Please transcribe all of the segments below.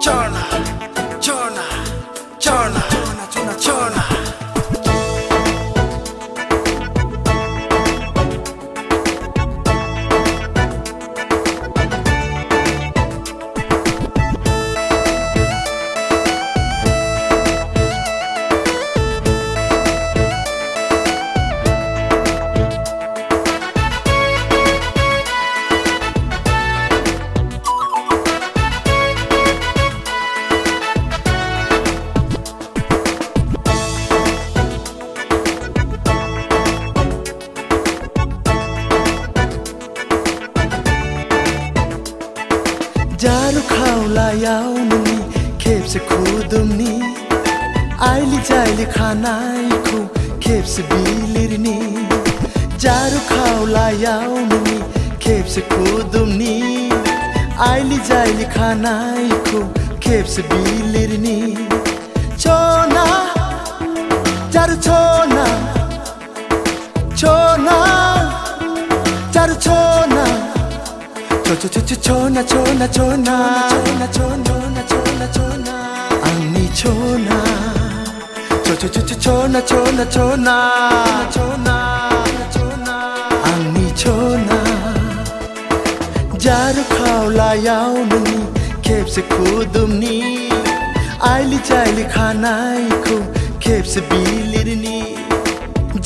Chona, chona, chona, chona, chona. Jarow Khaolayao nungi khepse khudumni aili jaili khanai khu khepse bilirni Jarow Khaolayao nungi khepse khudumni aili jaili khanai khu khepse bilirni Chona Jarow chona chona Jarow chona Chona, chona, chona, chona, chona, chona, chona, Ani chona, chona, chona, chona, chona, chona, Ani chona. Jarow Khaolayao nungi khepse khudumni aili jaili khanai khu khepse bilirni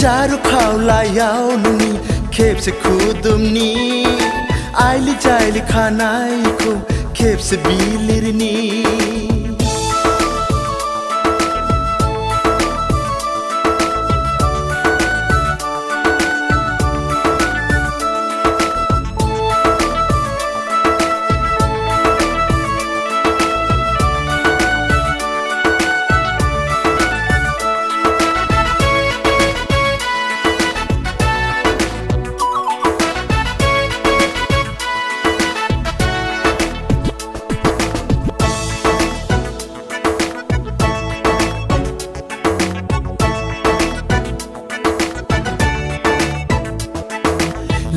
Jarow Khaolayao nungi khepse khudumni aili jaili khanai khu khepse bilirni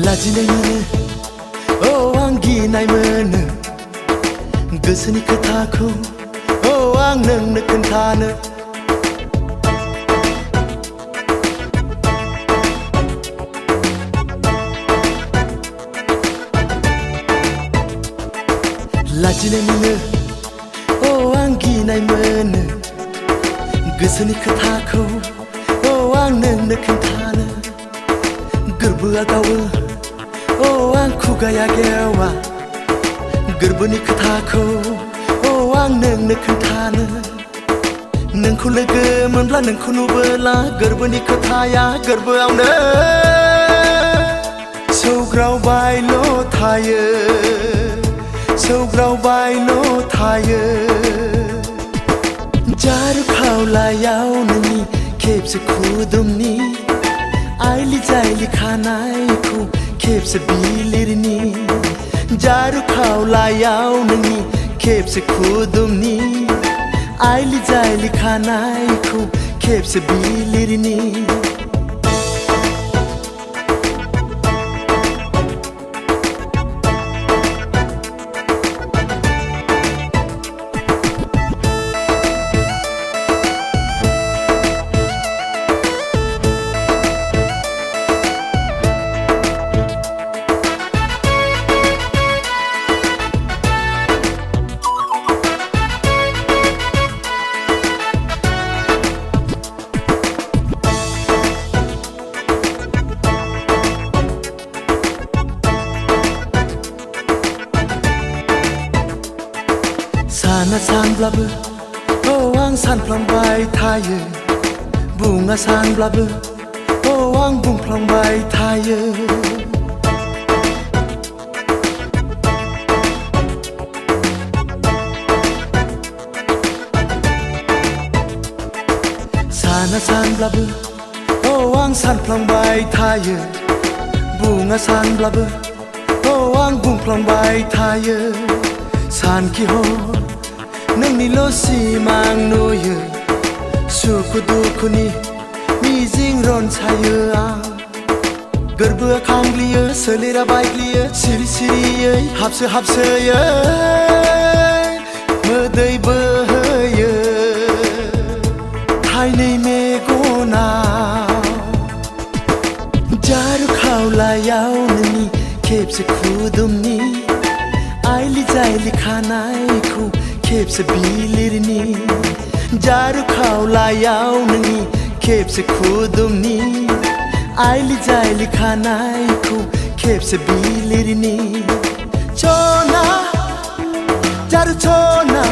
Lajinayını o anginaymanı Gısını kıtaku o angnını kıntanı Lajinayını o anginaymanı Gısını kıtaku o angnını kıntanı Gırbığa gavı Oh, ang kugaya gewa Gerbani kataku Oh, ang neng nekentana Neng ku lege menbla neng ku nubela Gerbani kataya gerbeau ne Saugrau bai lo thaya Saugrau bai lo thaya Jarow Khaolayao nungi khepse khudumni aili jaili khanai khu khepse bilirni Jarow Khaolayao nungi khepse khudumni aili jaili khanai khu khepse bilirni Sana sanblabu oh ang sanplambai thaya Bunga sanblabu oh ang bungplambai thaya Sana sanblabu oh ang sanplambai thaya Bunga sanblabu oh ang bungplambai thaya San ki ho Nangni lo si mang noye Suku duku ni Mi jing ron chaye गोरबोआ खांग्लियो सोलेरा बायग्लियो सिरि सिरियै हाबसोयै मोदै बोहैयो थाइनै मेगनाव जारौ खावलायाव नोंनि खेबसे खुदुमनि आइलि जाइलि खानायखौ खेबसे बिलिरनि जारौ खावलायाव नोंनि खेबसे खुदुमनि आइलि जाइलि खानायखौ खेबसे बिलिरनि चना जारौ चना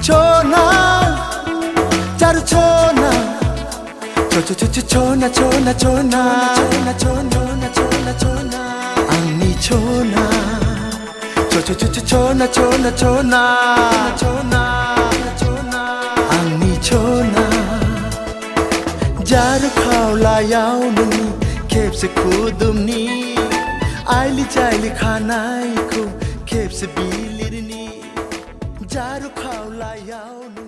चना जारौ चना चना चना चना आंनि चना चना चना चना आंनि चना जारौ खावलायाव नोंनि खेबसे खुदुमनि आइलि जाइलि खानायखौ खेबसे बिलिरनि जारौ खावलायाव